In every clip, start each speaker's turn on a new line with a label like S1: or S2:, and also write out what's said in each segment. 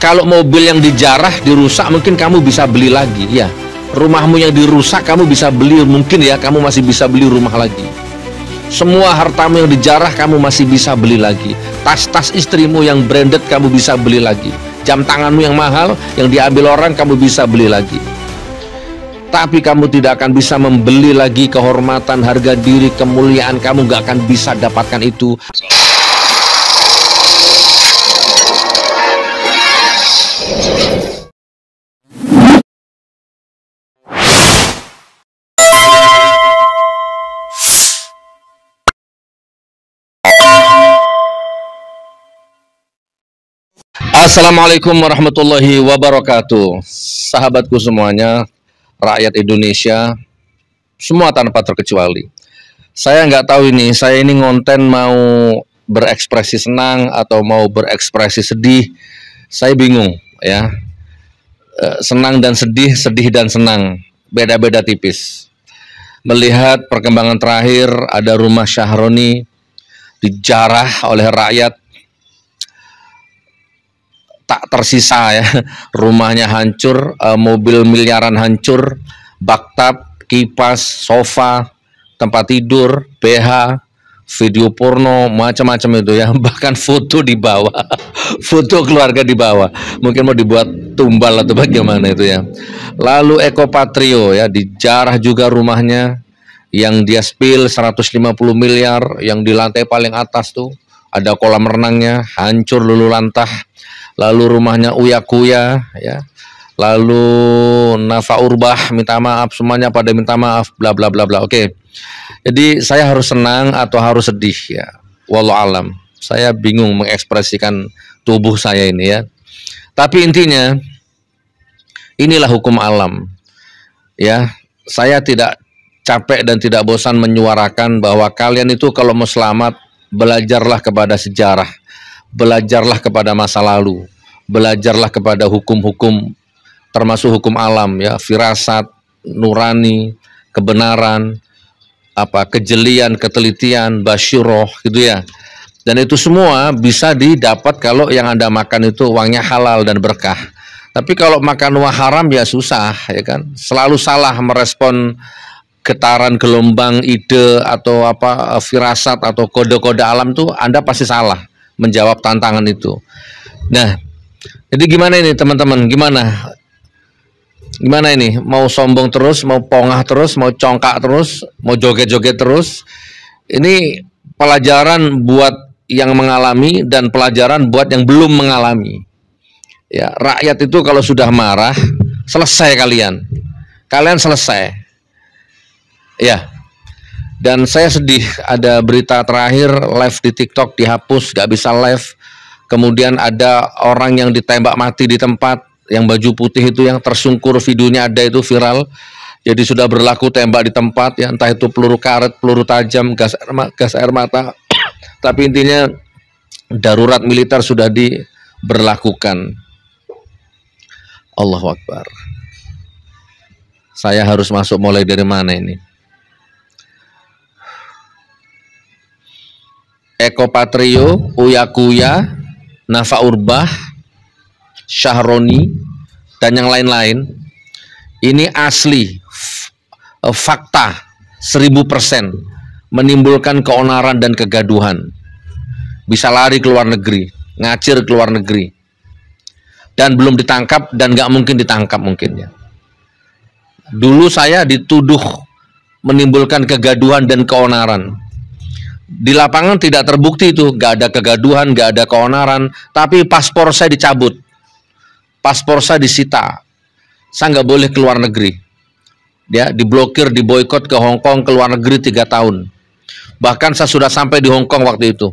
S1: Kalau mobil yang dijarah, dirusak, mungkin kamu bisa beli lagi, ya. Rumahmu yang dirusak, kamu bisa beli, mungkin ya, kamu masih bisa beli rumah lagi. Semua hartamu yang dijarah, kamu masih bisa beli lagi. Tas-tas istrimu yang branded, kamu bisa beli lagi. Jam tanganmu yang mahal, yang diambil orang, kamu bisa beli lagi. Tapi kamu tidak akan bisa membeli lagi kehormatan, harga diri, kemuliaan. Kamu gak akan bisa dapatkan itu. Assalamualaikum warahmatullahi wabarakatuh. Sahabatku semuanya, rakyat Indonesia, semua tanpa terkecuali. Saya nggak tahu ini, saya ini ngonten mau berekspresi senang atau mau berekspresi sedih. Saya bingung ya. Senang dan sedih, sedih dan senang, beda-beda tipis. Melihat perkembangan terakhir, ada rumah Syahroni dijarah oleh rakyat, tak tersisa ya, rumahnya hancur, mobil miliaran hancur, bathtub, kipas, sofa, tempat tidur, BH, video porno, macam-macam itu ya, bahkan foto di bawah, foto keluarga di bawah, mungkin mau dibuat tumbal atau bagaimana itu ya. Lalu Eko Patrio ya, dijarah juga rumahnya, yang dia spill 150 miliar, yang di lantai paling atas tuh ada kolam renangnya, hancur lulu lantah. Lalu rumahnya Uya Kuya ya, lalu Nafa Urbah minta maaf, semuanya pada minta maaf, bla bla bla bla. Oke, jadi saya harus senang atau harus sedih ya, wallahu alam. Saya bingung mengekspresikan tubuh saya ini ya, tapi intinya inilah hukum alam ya. Saya tidak capek dan tidak bosan menyuarakan bahwa kalian itu kalau mau selamat, belajarlah kepada sejarah, belajarlah kepada masa lalu, belajarlah kepada hukum-hukum, termasuk hukum alam ya, firasat, nurani, kebenaran, kejelian, ketelitian, basyuroh gitu ya. Dan itu semua bisa didapat kalau yang Anda makan itu uangnya halal dan berkah. Tapi kalau makan uang haram ya susah ya kan. Selalu salah merespon getaran gelombang ide atau firasat atau kode-kode alam tuh, Anda pasti salah menjawab tantangan itu. Nah, jadi gimana ini teman-teman? Gimana ini? Mau sombong terus, mau pongah terus, mau congkak terus, mau joget-joget terus? Ini pelajaran buat yang mengalami dan pelajaran buat yang belum mengalami. Ya, rakyat itu kalau sudah marah, selesai kalian. Kalian selesai. Ya. Dan saya sedih, ada berita terakhir live di TikTok dihapus, gak bisa live. Kemudian ada orang yang ditembak mati di tempat, yang baju putih itu yang tersungkur, videonya ada itu viral. Jadi sudah berlaku tembak di tempat, ya entah itu peluru karet, peluru tajam, gas air mata. Tapi intinya darurat militer sudah diberlakukan. Allahu Akbar. Saya harus masuk mulai dari mana ini? Eko Patrio, Uya Kuya, Nafa Urbah, Syahroni, dan yang lain-lain. Ini asli, fakta, 1000%, menimbulkan keonaran dan kegaduhan. Bisa lari ke luar negeri, ngacir ke luar negeri. Dan belum ditangkap dan gak mungkin ditangkap mungkin ya. Dulu saya dituduh menimbulkan kegaduhan dan keonaran. Di lapangan tidak terbukti itu, gak ada kegaduhan, gak ada keonaran, tapi paspor saya dicabut, paspor saya disita, saya nggak boleh keluar negeri, ya, diblokir, diboikot ke Hong Kong, ke luar negeri 3 tahun, bahkan saya sudah sampai di Hong Kong waktu itu,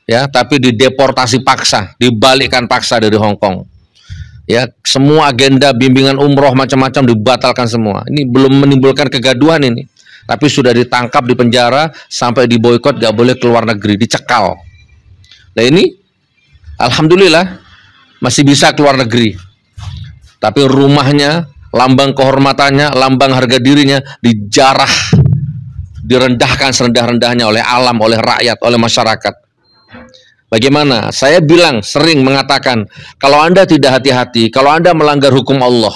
S1: ya, tapi dideportasi paksa, dibalikkan paksa dari Hong Kong, ya, semua agenda bimbingan umroh macam-macam dibatalkan semua. Ini belum menimbulkan kegaduhan ini. Tapi sudah ditangkap di penjara, sampai diboikot, gak boleh keluar negeri, dicekal. Nah ini, alhamdulillah, masih bisa keluar negeri. Tapi rumahnya, lambang kehormatannya, lambang harga dirinya, dijarah, direndahkan serendah-rendahnya oleh alam, oleh rakyat, oleh masyarakat. Bagaimana? Saya bilang, sering mengatakan, kalau Anda tidak hati-hati, kalau Anda melanggar hukum Allah,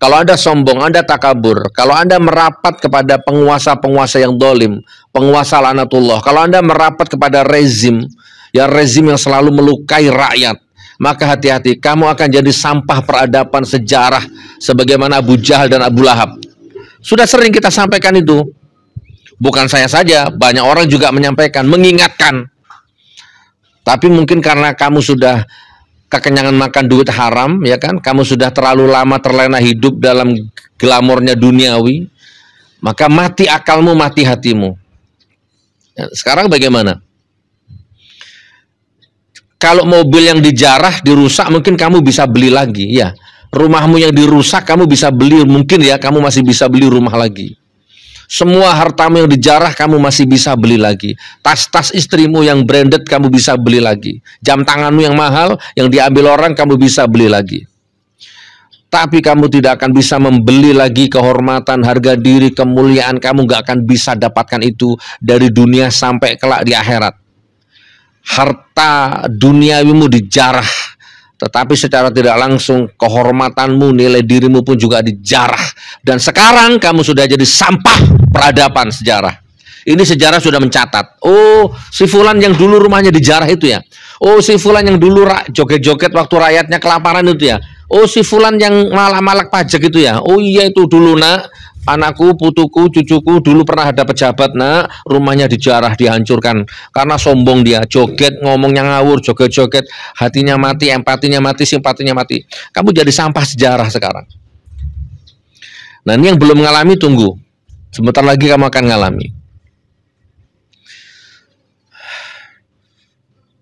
S1: kalau Anda sombong, Anda takabur, kalau Anda merapat kepada penguasa-penguasa yang dolim, penguasa laknatullah, kalau Anda merapat kepada rezim yang selalu melukai rakyat, maka hati-hati, kamu akan jadi sampah peradaban sejarah sebagaimana Abu Jahal dan Abu Lahab. Sudah sering kita sampaikan itu. Bukan saya saja, banyak orang juga menyampaikan, mengingatkan. Tapi mungkin karena kamu sudah kekenyangan makan duit haram, ya kan? Kamu sudah terlalu lama terlena hidup dalam glamornya duniawi, maka mati akalmu, mati hatimu. Ya, sekarang bagaimana? Kalau mobil yang dijarah, dirusak, mungkin kamu bisa beli lagi, ya. Rumahmu yang dirusak, kamu bisa beli, mungkin ya, kamu masih bisa beli rumah lagi. Semua hartamu yang dijarah kamu masih bisa beli lagi. Tas-tas istrimu yang branded kamu bisa beli lagi. Jam tanganmu yang mahal yang diambil orang kamu bisa beli lagi. Tapi kamu tidak akan bisa membeli lagi kehormatan, harga diri, kemuliaan. Kamu gak akan bisa dapatkan itu dari dunia sampai kelak di akhirat. Harta duniawimu dijarah, tetapi secara tidak langsung kehormatanmu, nilai dirimu pun juga dijarah. Dan sekarang kamu sudah jadi sampah peradaban sejarah. Ini sejarah sudah mencatat. Oh, si fulan yang dulu rumahnya dijarah itu ya. Oh, si fulan yang dulu joget-joget waktu rakyatnya kelaparan itu ya. Oh, si fulan yang malak-malak pajak itu ya. Oh iya, itu dulu nak, anakku, putuku, cucuku dulu pernah ada pejabat nak, rumahnya dijarah, dihancurkan karena sombong dia, joget, ngomongnya ngawur, joget-joget, hatinya mati, empatinya mati, simpatinya mati. Kamu jadi sampah sejarah sekarang. Nah, ini yang belum mengalami tunggu. Sebentar lagi kamu akan ngalami.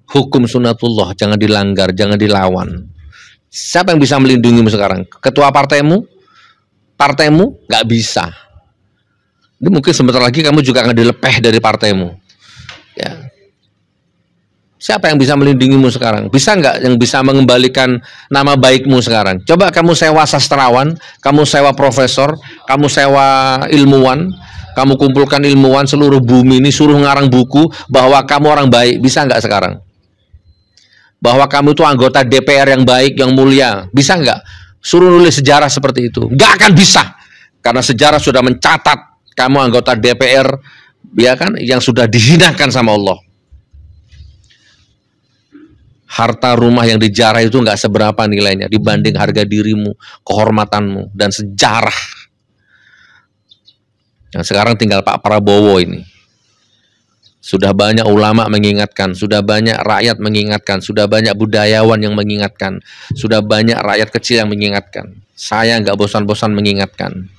S1: Hukum sunatullah jangan dilanggar, jangan dilawan. Siapa yang bisa melindungimu sekarang? Ketua partaimu? Partaimu? Nggak bisa. Ini mungkin sebentar lagi kamu juga akan dilepeh dari partaimu. Ya. Siapa yang bisa melindungimu sekarang? Bisa nggak yang bisa mengembalikan nama baikmu sekarang? Coba kamu sewa sastrawan, kamu sewa profesor, kamu sewa ilmuwan, kamu kumpulkan ilmuwan seluruh bumi ini, suruh ngarang buku bahwa kamu orang baik. Bisa nggak sekarang? Bahwa kamu itu anggota DPR yang baik, yang mulia. Bisa nggak? Suruh nulis sejarah seperti itu. Nggak akan bisa. Karena sejarah sudah mencatat kamu anggota DPR, ya kan, yang sudah dihinakan sama Allah. Harta rumah yang dijarah itu nggak seberapa nilainya dibanding harga dirimu, kehormatanmu, dan sejarah. Yang sekarang tinggal Pak Prabowo ini. Sudah banyak ulama mengingatkan, sudah banyak rakyat mengingatkan, sudah banyak budayawan yang mengingatkan, sudah banyak rakyat kecil yang mengingatkan. Saya nggak bosan-bosan mengingatkan.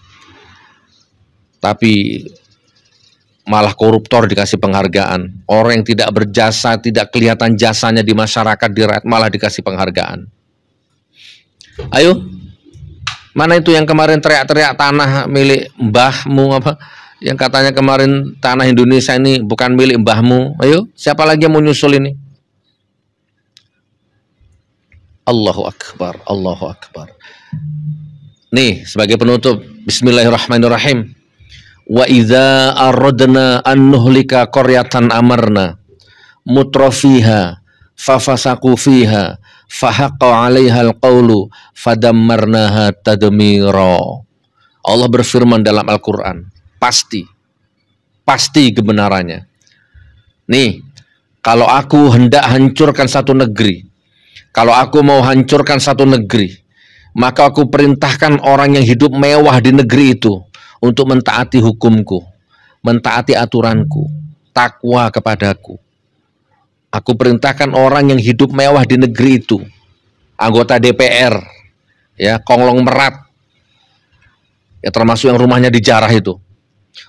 S1: Tapi malah koruptor dikasih penghargaan. Orang yang tidak berjasa, tidak kelihatan jasanya di masyarakat, di rakyat, malah dikasih penghargaan. Ayo, mana itu yang kemarin teriak-teriak tanah milik mbahmu apa? Yang katanya kemarin tanah Indonesia ini bukan milik mbahmu. Ayo, siapa lagi yang mau nyusul ini? Allahu Akbar, Allahu Akbar. Nih, sebagai penutup, bismillahirrahmanirrahim. Wa idza aradna an nuhlika qaryatan amarna mutrafiha fafasaku fiha fahaqqa 'alaiha alqaulu fadammarnaha tadmira. Allah berfirman dalam Al-Qur'an, pasti kebenarannya. Nih, kalau aku hendak hancurkan satu negeri, kalau aku mau hancurkan satu negeri, maka aku perintahkan orang yang hidup mewah di negeri itu untuk mentaati hukumku, mentaati aturanku, takwa kepadaku. Aku perintahkan orang yang hidup mewah di negeri itu, anggota DPR, ya, konglomerat, ya, termasuk yang rumahnya dijarah itu,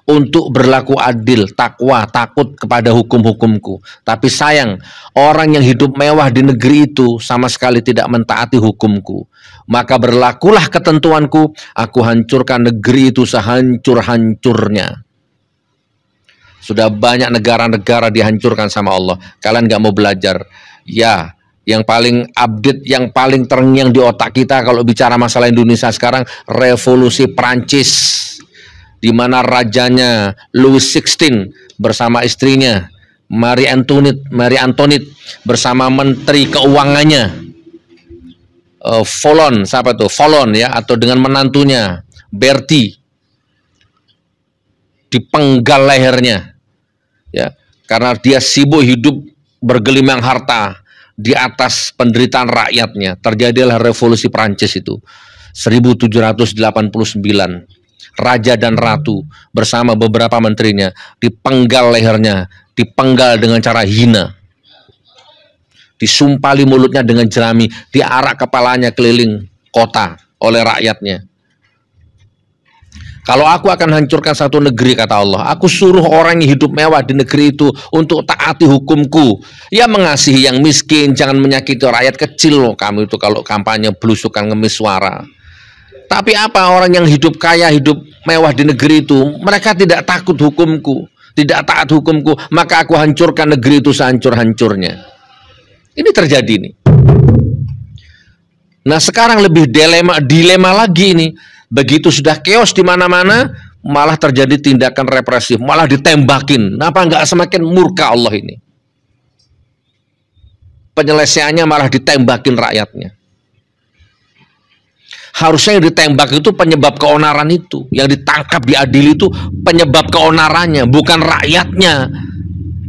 S1: untuk berlaku adil, takwa, takut kepada hukum-hukumku. Tapi sayang, orang yang hidup mewah di negeri itu sama sekali tidak mentaati hukumku. Maka berlakulah ketentuanku, aku hancurkan negeri itu sehancur-hancurnya. Sudah banyak negara-negara dihancurkan sama Allah. Kalian gak mau belajar? Ya, yang paling update, yang paling terngiang di otak kita kalau bicara masalah Indonesia sekarang, revolusi Prancis, di mana rajanya Louis XVI bersama istrinya Marie Antoinette bersama Menteri Keuangannya Fillon ya, atau dengan menantunya Bertie, dipenggal lehernya ya, karena dia sibuk hidup bergelimang harta di atas penderitaan rakyatnya. Terjadilah revolusi Prancis itu 1789. Raja dan ratu bersama beberapa menterinya dipenggal lehernya, dipenggal dengan cara hina, disumpali mulutnya dengan jerami, diarak kepalanya keliling kota oleh rakyatnya. Kalau aku akan hancurkan satu negeri, kata Allah, aku suruh orang yang hidup mewah di negeri itu untuk taati hukumku. Ya, mengasihi yang miskin, jangan menyakiti rakyat kecil loh. Kamu itu kalau kampanye belusukan ngemis suara. Tapi apa, orang yang hidup kaya, hidup mewah di negeri itu, mereka tidak takut hukumku, tidak taat hukumku, maka aku hancurkan negeri itu sehancur-hancurnya. Ini terjadi nih. Nah, sekarang lebih dilema lagi ini. Begitu sudah chaos di mana-mana, malah terjadi tindakan represif, malah ditembakin. Kenapa nggak semakin murka Allah ini? Penyelesaiannya malah ditembakin rakyatnya. Harusnya yang ditembak itu penyebab keonaran itu, yang ditangkap diadili itu penyebab keonarannya, bukan rakyatnya.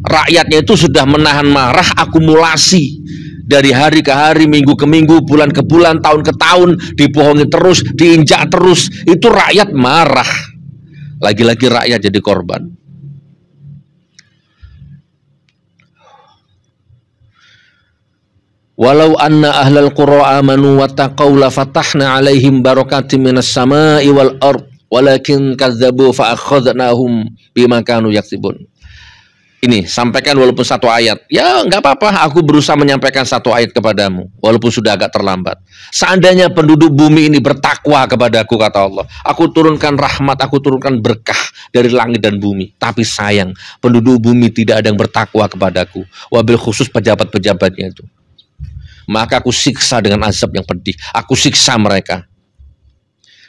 S1: Rakyatnya itu sudah menahan marah akumulasi dari hari ke hari, minggu ke minggu, bulan ke bulan, tahun ke tahun, dibohongi terus, diinjak terus. Itu rakyat marah. Lagi-lagi rakyat jadi korban. Walau anna ahlal qura amanu wattaqaw la fatahna alaihim barakatim minas sama'i wal ard walakin kadzabu fa akhadnahum bima kanu yaksibun. Ini sampaikan walaupun satu ayat. Ya nggak apa-apa, aku berusaha menyampaikan satu ayat kepadamu walaupun sudah agak terlambat. Seandainya penduduk bumi ini bertakwa kepadaku, kata Allah, aku turunkan rahmat, aku turunkan berkah dari langit dan bumi. Tapi sayang, penduduk bumi tidak ada yang bertakwa kepadaku, wabil khusus pejabat-pejabatnya itu. Maka aku siksa dengan azab yang pedih. Aku siksa mereka.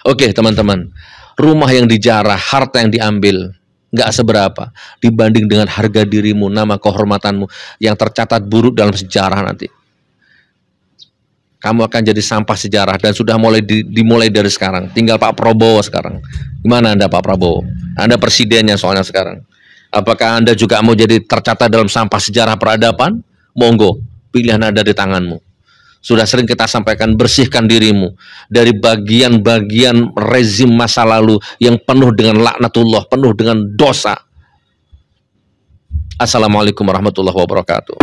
S1: Oke teman-teman, rumah yang dijarah, harta yang diambil, nggak seberapa dibanding dengan harga dirimu, nama kehormatanmu yang tercatat buruk dalam sejarah nanti. Kamu akan jadi sampah sejarah dan sudah dimulai dari sekarang. Tinggal Pak Prabowo sekarang. Gimana Anda Pak Prabowo? Anda presidennya soalnya sekarang. Apakah Anda juga mau jadi tercatat dalam sampah sejarah peradaban? Monggo, pilihan ada di tanganmu. Sudah sering kita sampaikan, bersihkan dirimu dari bagian-bagian rezim masa lalu yang penuh dengan laknatullah, penuh dengan dosa. Assalamualaikum warahmatullahi wabarakatuh.